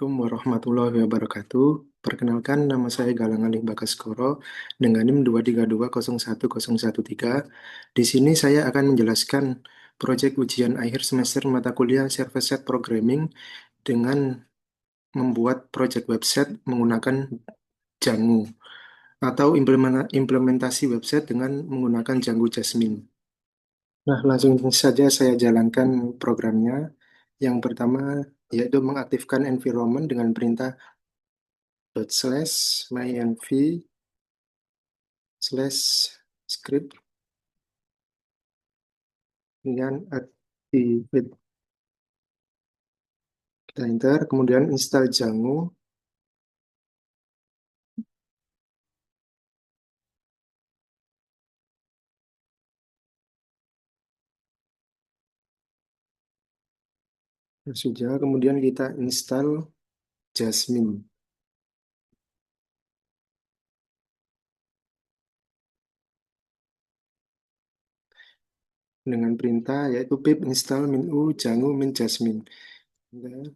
Assalamualaikum warahmatullahi wabarakatuh. Perkenalkan, nama saya Galang Alih Bagaskoro dengan NIM 2320113. Di sini saya akan menjelaskan proyek ujian akhir semester mata kuliah Server-Side Programming dengan membuat proyek website menggunakan Django atau implementasi website dengan menggunakan Django Jasmine. Nah, langsung saja saya jalankan programnya. Yang pertama yaitu mengaktifkan environment dengan perintah /mynv / script dengan activate, kita enter, kemudian install Django. Sudah, kemudian kita install Jasmine dengan perintah yaitu pip install min-u Django min Jasmine. Nah,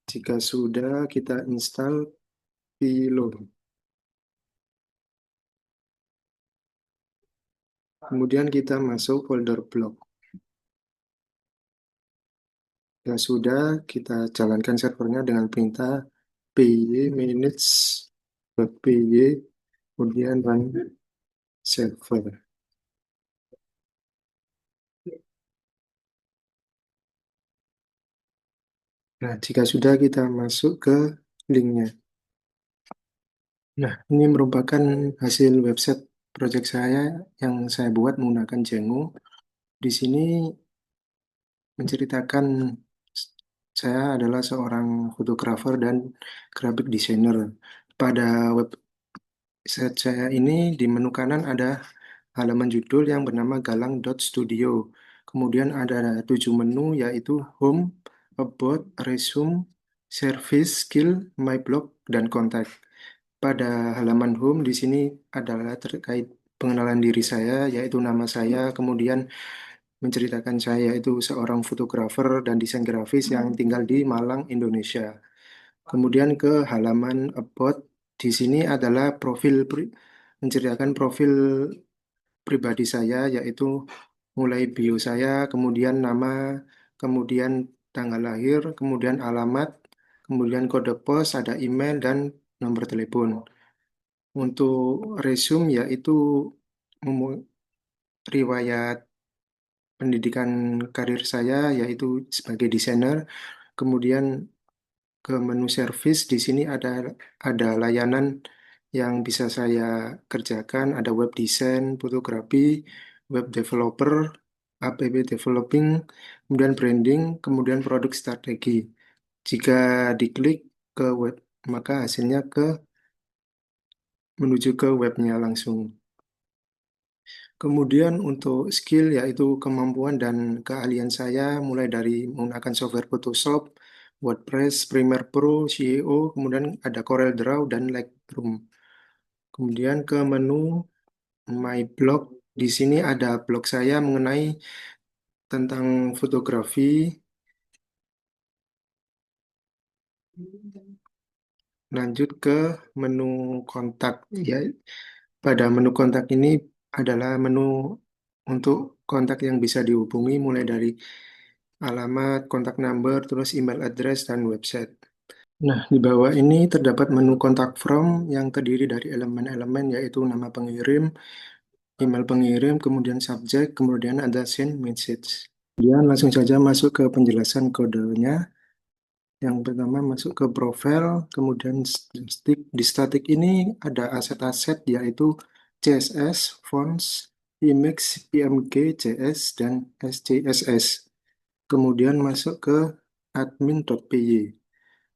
jika sudah, kita install Pillow. Kemudian kita masuk folder blog. Ya sudah, kita jalankan servernya dengan perintah py manage.py, kemudian run server. Nah, jika sudah, kita masuk ke linknya. Nah, ini merupakan hasil website project saya yang saya buat menggunakan Django. Di sini menceritakan saya adalah seorang fotografer dan graphic designer. Pada website saya ini di menu kanan ada halaman judul yang bernama galang.studio. Kemudian ada 7 menu yaitu Home, About, Resume, Service, Skill, My Blog, dan Contact. Pada halaman Home di sini adalah terkait pengenalan diri saya, yaitu nama saya, kemudian menceritakan saya itu seorang fotografer dan desain grafis yang tinggal di Malang, Indonesia. Kemudian ke halaman About, di sini adalah menceritakan profil pribadi saya, yaitu mulai bio saya, kemudian nama, kemudian tanggal lahir, kemudian alamat, kemudian kode pos, ada email, dan nomor telepon. Untuk resume yaitu riwayat pendidikan karir saya yaitu sebagai desainer. Kemudian ke menu service di sini ada layanan yang bisa saya kerjakan, ada web design, fotografi, web developer, app developing, kemudian branding, kemudian produk strategi. Jika diklik ke web, maka hasilnya menuju ke webnya langsung. Kemudian untuk skill yaitu kemampuan dan keahlian saya mulai dari menggunakan software Photoshop, WordPress, Premiere Pro, CEO, kemudian ada CorelDRAW dan Lightroom. Kemudian ke menu My Blog, di sini ada blog saya mengenai tentang fotografi. Lanjut ke menu kontak ya. Pada menu kontak ini adalah menu untuk kontak yang bisa dihubungi mulai dari alamat, kontak number, terus email address, dan website. Nah, di bawah ini terdapat menu kontak from yang terdiri dari elemen-elemen yaitu nama pengirim, email pengirim, kemudian subjek, kemudian ada send message. Kemudian langsung saja masuk ke penjelasan kodenya. Yang pertama masuk ke profile, kemudian di static ini ada aset-aset yaitu CSS, fonts, image, PMG, JS, dan SCSS. Kemudian masuk ke admin.py.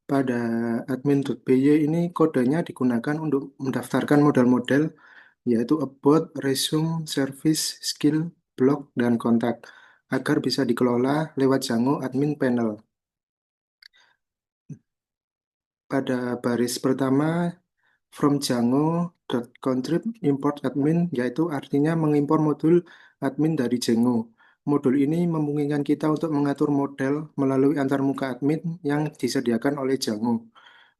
Pada admin.py ini kodenya digunakan untuk mendaftarkan model-model yaitu about, resume, service, skill, blog, dan kontak agar bisa dikelola lewat Django admin panel. Pada baris pertama from Django.contrib import admin yaitu artinya mengimpor modul admin dari Django. Modul ini memungkinkan kita untuk mengatur model melalui antarmuka admin yang disediakan oleh Django.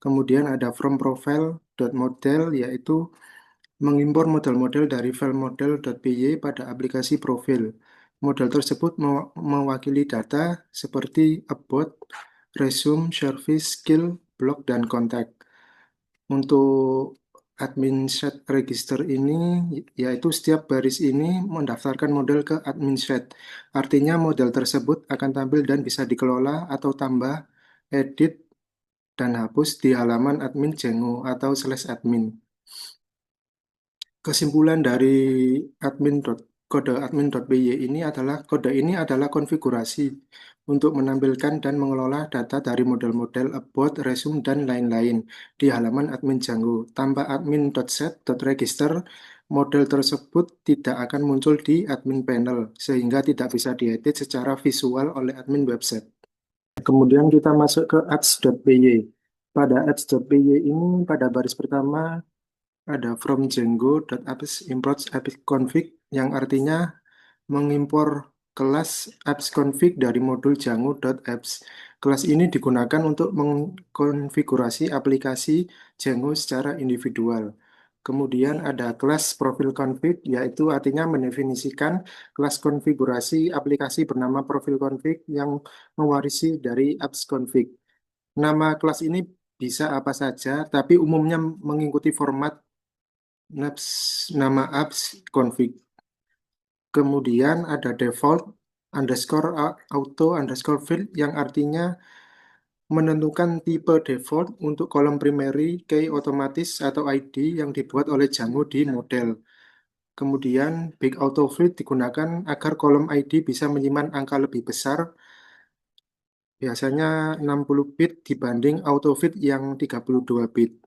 Kemudian ada from profile.model, yaitu mengimpor model-model dari file model.py pada aplikasi profil. Model tersebut mewakili data seperti about, resume, service, skill, blog, dan kontak. Untuk admin set register ini, yaitu setiap baris ini mendaftarkan model ke admin set. Artinya model tersebut akan tampil dan bisa dikelola atau tambah, edit, dan hapus di halaman admin Django atau /admin. Kesimpulan dari kode admin.py ini adalah konfigurasi untuk menampilkan dan mengelola data dari model-model about, resume, dan lain-lain di halaman admin Django. Tanpa admin.set.register, model tersebut tidak akan muncul di admin panel, sehingga tidak bisa diedit secara visual oleh admin website. Kemudian kita masuk ke ads.py. Pada ads.py ini, pada baris pertama ada from Django.apps imports apps config, yang artinya mengimpor kelas apps config dari modul Django.apps. Kelas ini digunakan untuk mengkonfigurasi aplikasi Django secara individual. Kemudian ada kelas profil config, yaitu artinya mendefinisikan kelas konfigurasi aplikasi bernama profil config yang mewarisi dari apps config. Nama kelas ini bisa apa saja, tapi umumnya mengikuti format nama apps config. Kemudian ada default underscore auto underscore field, yang artinya menentukan tipe default untuk kolom primary, key otomatis atau ID yang dibuat oleh Django di model. Kemudian big autofill digunakan agar kolom ID bisa menyimpan angka lebih besar, biasanya 60 bit dibanding autofill yang 32 bit.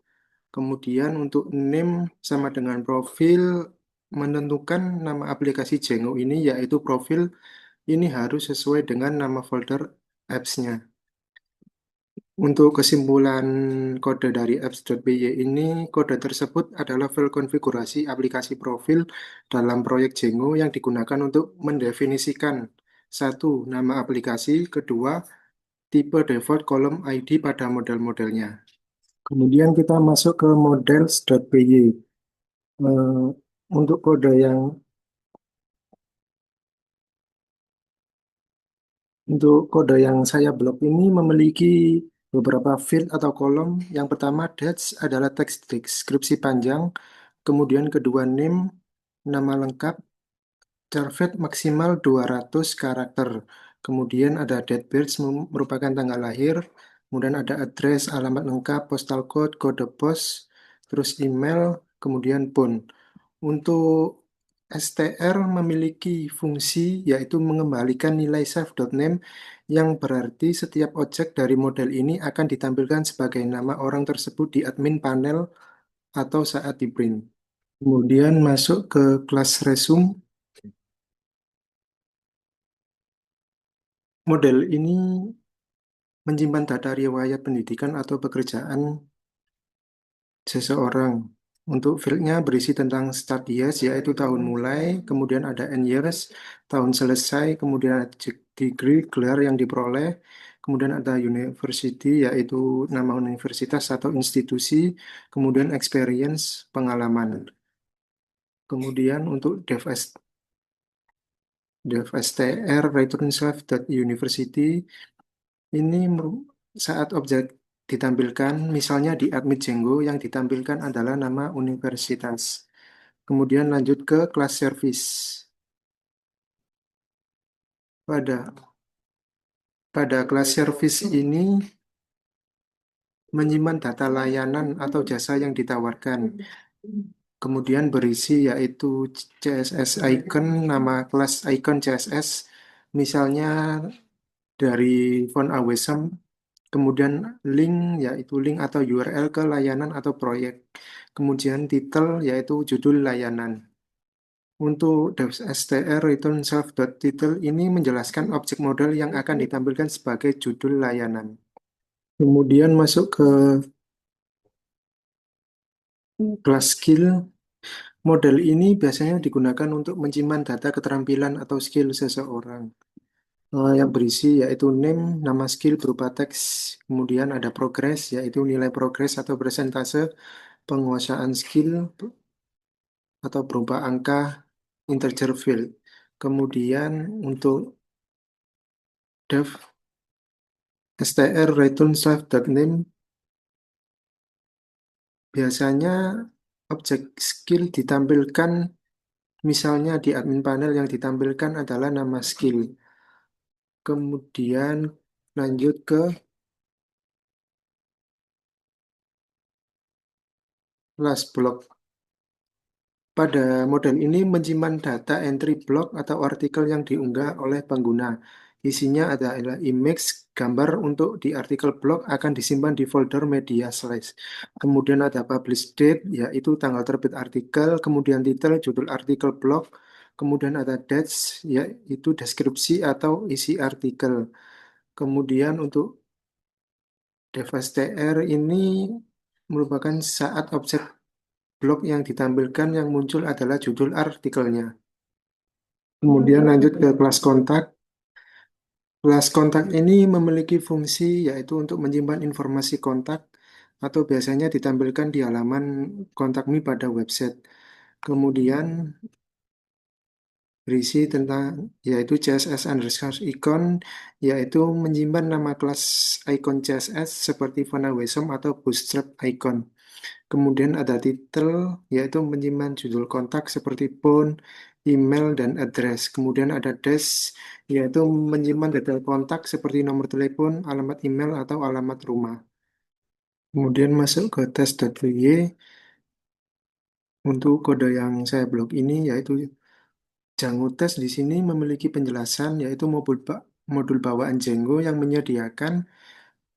Kemudian untuk name sama dengan profil, menentukan nama aplikasi Django ini, yaitu profil ini harus sesuai dengan nama folder apps-nya. Untuk kesimpulan kode dari apps.py ini, kode tersebut adalah file konfigurasi aplikasi profil dalam proyek Django yang digunakan untuk mendefinisikan: satu, nama aplikasi; kedua, tipe default kolom ID pada model-modelnya. Kemudian kita masuk ke models.py. Untuk kode yang saya blok ini memiliki beberapa field atau kolom. Yang pertama, dates adalah teks deskripsi panjang. Kemudian kedua, name, nama lengkap, Charvet maksimal 200 karakter. Kemudian ada date birth, merupakan tanggal lahir. Kemudian ada address, alamat lengkap, postal code, kode pos, terus email, kemudian phone. Untuk str memiliki fungsi, yaitu mengembalikan nilai self.name, yang berarti setiap objek dari model ini akan ditampilkan sebagai nama orang tersebut di admin panel atau saat di print. Kemudian masuk ke kelas resume. Model ini menyimpan data riwayat pendidikan atau pekerjaan seseorang. Untuk fieldnya berisi tentang start years, yaitu tahun mulai, kemudian ada end years, tahun selesai, kemudian ada degree, gelar yang diperoleh, kemudian ada university, yaitu nama universitas atau institusi, kemudian experience, pengalaman. Kemudian untuk dev.str return self.university, ini saat objek ditampilkan, misalnya di admin Django, yang ditampilkan adalah nama universitas. Kemudian lanjut ke kelas service. Pada pada kelas service ini menyimpan data layanan atau jasa yang ditawarkan. Kemudian berisi yaitu CSS icon, nama kelas icon CSS, misalnya dari font Awesome. Kemudian link, yaitu link atau URL ke layanan atau proyek. Kemudian title, yaitu judul layanan. Untuk str return self.title ini menjelaskan objek model yang akan ditampilkan sebagai judul layanan. Kemudian masuk ke kelas skill. Model ini biasanya digunakan untuk menyimpan data keterampilan atau skill seseorang. Yang berisi yaitu name, nama skill berupa teks, kemudian ada progress, yaitu nilai progress atau persentase penguasaan skill atau berupa angka integer field. Kemudian untuk def str return self.name biasanya objek skill ditampilkan misalnya di admin panel yang ditampilkan adalah nama skill. Kemudian lanjut ke last block. Pada model ini menyimpan data entry block atau artikel yang diunggah oleh pengguna. Isinya adalah image, gambar untuk di artikel blog akan disimpan di folder media slash. Kemudian ada publish date, yaitu tanggal terbit artikel, kemudian title, judul artikel blog, kemudian ada dates, yaitu deskripsi atau isi artikel. Kemudian untuk devstr ini merupakan saat objek blog yang ditampilkan yang muncul adalah judul artikelnya. Kemudian lanjut ke kelas kontak. Kelas kontak ini memiliki fungsi yaitu untuk menyimpan informasi kontak atau biasanya ditampilkan di halaman kontak me pada website. Kemudian berisi tentang yaitu CSS underscore icon yaitu menyimpan nama kelas icon CSS seperti Fana Wesom atau Bootstrap icon. Kemudian ada title, yaitu menyimpan judul kontak seperti phone, email, dan address. Kemudian ada dash, yaitu menyimpan detail kontak seperti nomor telepon, alamat email, atau alamat rumah. Kemudian masuk ke tes.py. Untuk kode yang saya blok ini, yaitu Django Test di sini memiliki penjelasan, yaitu modul bawaan Django yang menyediakan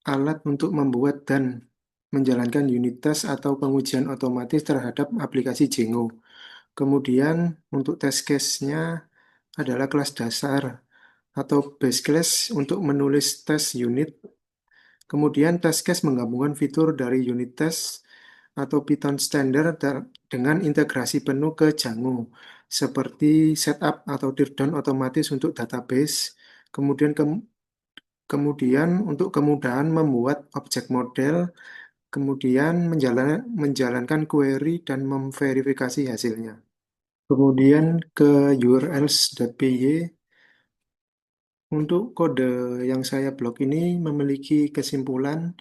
alat untuk membuat dan menjalankan unit test atau pengujian otomatis terhadap aplikasi Django. Kemudian untuk test case-nya adalah kelas dasar atau base class untuk menulis tes unit. Kemudian test case menggabungkan fitur dari unit test atau Python standar dengan integrasi penuh ke Django, seperti setup atau teardown otomatis untuk database. Kemudian untuk kemudahan membuat objek model, kemudian menjalankan query dan memverifikasi hasilnya. Kemudian ke urls.py. Untuk kode yang saya blok ini memiliki kesimpulan.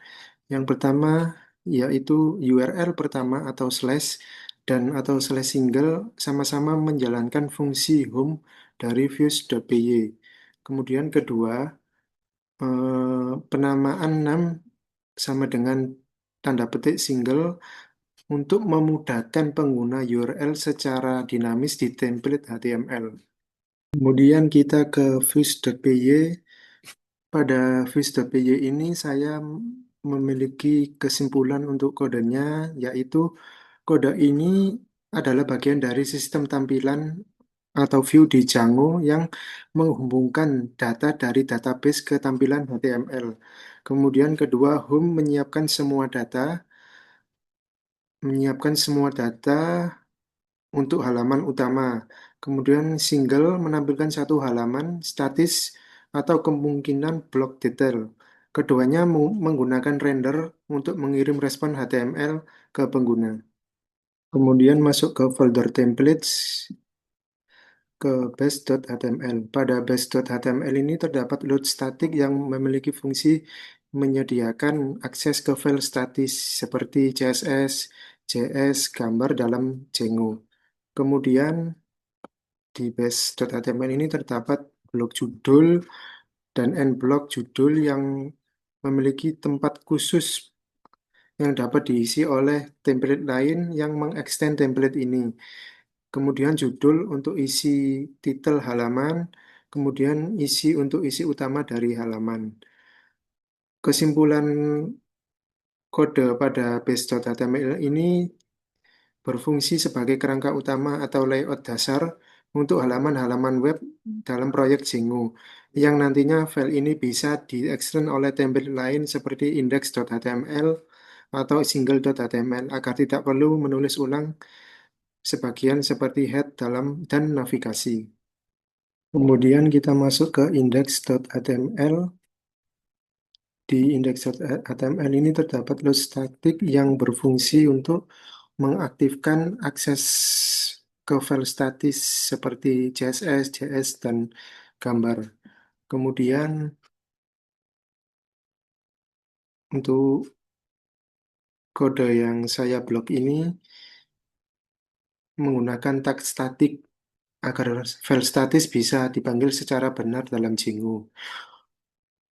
Yang pertama yaitu URL pertama atau slash dan atau slash single sama-sama menjalankan fungsi home dari views.py. Kemudian kedua, penamaan name sama dengan tanda petik single untuk memudahkan pengguna URL secara dinamis di template HTML. Kemudian kita ke views.py. Pada views.py ini saya memiliki kesimpulan untuk kodenya, yaitu kode ini adalah bagian dari sistem tampilan atau view di Django yang menghubungkan data dari database ke tampilan HTML. Kemudian kedua, home menyiapkan semua data untuk halaman utama. Kemudian single menampilkan satu halaman statis atau kemungkinan blok detail. Keduanya menggunakan render untuk mengirim respon HTML ke pengguna. Kemudian masuk ke folder templates ke base.html. Pada base.html ini terdapat load static yang memiliki fungsi menyediakan akses ke file statis seperti CSS, JS, gambar dalam Django. Kemudian di base.html ini terdapat blok judul dan end blok judul yang memiliki tempat khusus yang dapat diisi oleh template lain yang mengekstend template ini. Kemudian judul untuk isi titel halaman, kemudian isi untuk isi utama dari halaman. Kesimpulan kode pada base.html ini berfungsi sebagai kerangka utama atau layout dasar untuk halaman-halaman web dalam proyek Django, yang nantinya file ini bisa diekstend oleh template lain seperti index.html atau single.html agar tidak perlu menulis ulang sebagian seperti head dalam dan navigasi. Kemudian kita masuk ke index.html. Di index.html ini terdapat load static yang berfungsi untuk mengaktifkan akses ke file statis seperti CSS, JS, dan gambar. Kemudian untuk kode yang saya blok ini menggunakan tag statik agar file statis bisa dipanggil secara benar dalam Django.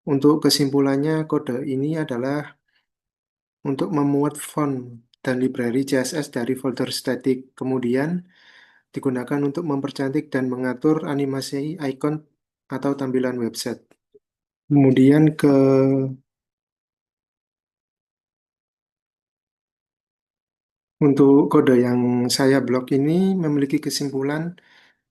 Untuk kesimpulannya, kode ini adalah untuk memuat font dan library CSS dari folder static. Kemudian digunakan untuk mempercantik dan mengatur animasi icon atau tampilan website. Kemudian untuk kode yang saya blok ini memiliki kesimpulan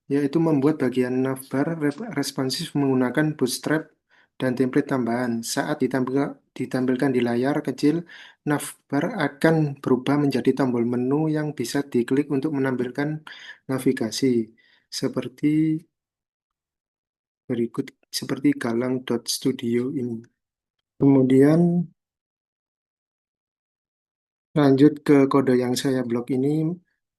yaitu membuat bagian navbar responsif menggunakan bootstrap dan template tambahan. Saat ditampilkan di layar kecil, navbar akan berubah menjadi tombol menu yang bisa diklik untuk menampilkan navigasi seperti berikut, seperti galang.studio ini. Kemudian lanjut ke kode yang saya blok ini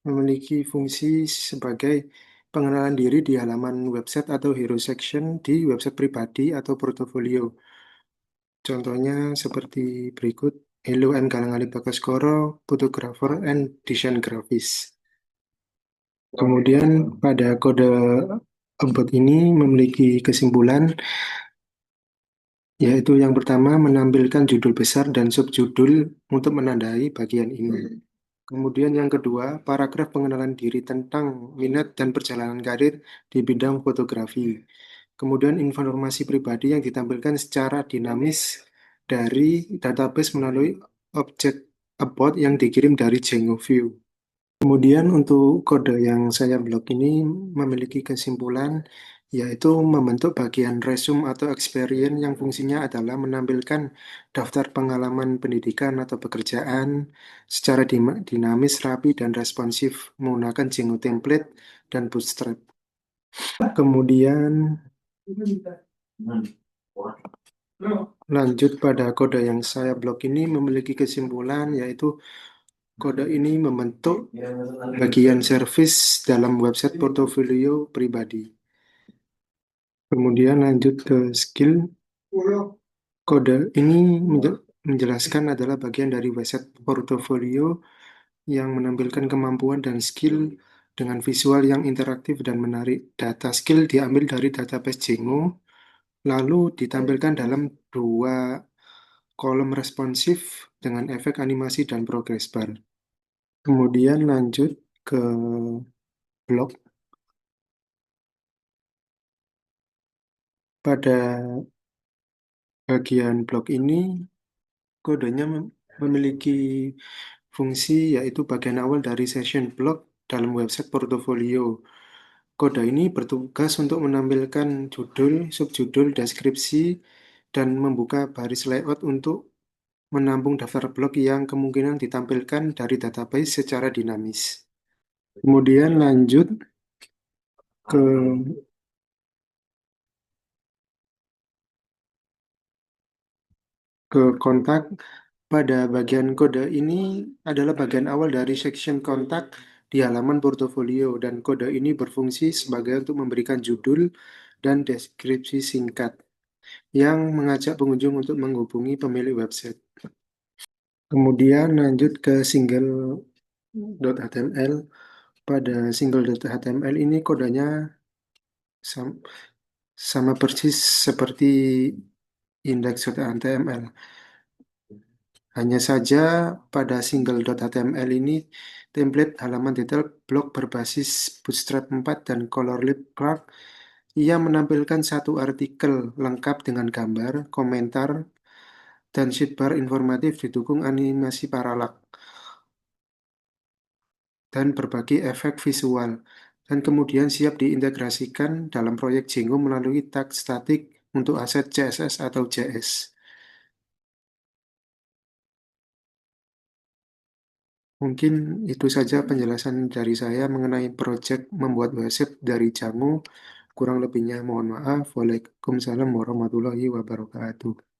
memiliki fungsi sebagai pengenalan diri di halaman website atau hero section di website pribadi atau portofolio. Contohnya seperti berikut. Hello, I'm Galang Ali Bagaskoro, photographer and design grafis. Kemudian pada kode about ini memiliki kesimpulan yaitu yang pertama menampilkan judul besar dan subjudul untuk menandai bagian ini. Kemudian yang kedua, paragraf pengenalan diri tentang minat dan perjalanan karir di bidang fotografi. Kemudian informasi pribadi yang ditampilkan secara dinamis dari database melalui objek about yang dikirim dari Django View. Kemudian untuk kode yang saya blok ini memiliki kesimpulan yaitu membentuk bagian resume atau experience yang fungsinya adalah menampilkan daftar pengalaman pendidikan atau pekerjaan secara dinamis, rapi, dan responsif menggunakan Django template dan Bootstrap. Kemudian lanjut pada kode yang saya blok ini memiliki kesimpulan yaitu kode ini membentuk bagian service dalam website portofolio pribadi. Kemudian lanjut ke skill. Kode ini menjelaskan adalah bagian dari website portofolio yang menampilkan kemampuan dan skill dengan visual yang interaktif dan menarik. Data skill diambil dari database Django, lalu ditampilkan dalam dua kolom responsif dengan efek animasi dan progress bar. Kemudian lanjut ke blog. Pada bagian blog ini, kodenya memiliki fungsi yaitu bagian awal dari session blog dalam website portofolio. Kode ini bertugas untuk menampilkan judul, subjudul, deskripsi, dan membuka baris layout untuk menampung daftar blog yang kemungkinan ditampilkan dari database secara dinamis. Kemudian lanjut ke kontak. Pada bagian kode ini adalah bagian awal dari section kontak di halaman portofolio dan kode ini berfungsi sebagai untuk memberikan judul dan deskripsi singkat yang mengajak pengunjung untuk menghubungi pemilik website. Kemudian lanjut ke single.html. Pada single.html ini kodenya sama persis seperti index.html. Hanya saja pada single.html ini template halaman detail blog berbasis Bootstrap 4 dan Colorlib Clark ia menampilkan satu artikel lengkap dengan gambar, komentar, dan sidebar informatif didukung animasi paralak dan berbagai efek visual dan kemudian siap diintegrasikan dalam proyek Django melalui tag statik untuk aset CSS atau JS. Mungkin itu saja penjelasan dari saya mengenai proyek membuat website dari Jamu. Kurang lebihnya mohon maaf. Waalaikumsalam warahmatullahi wabarakatuh.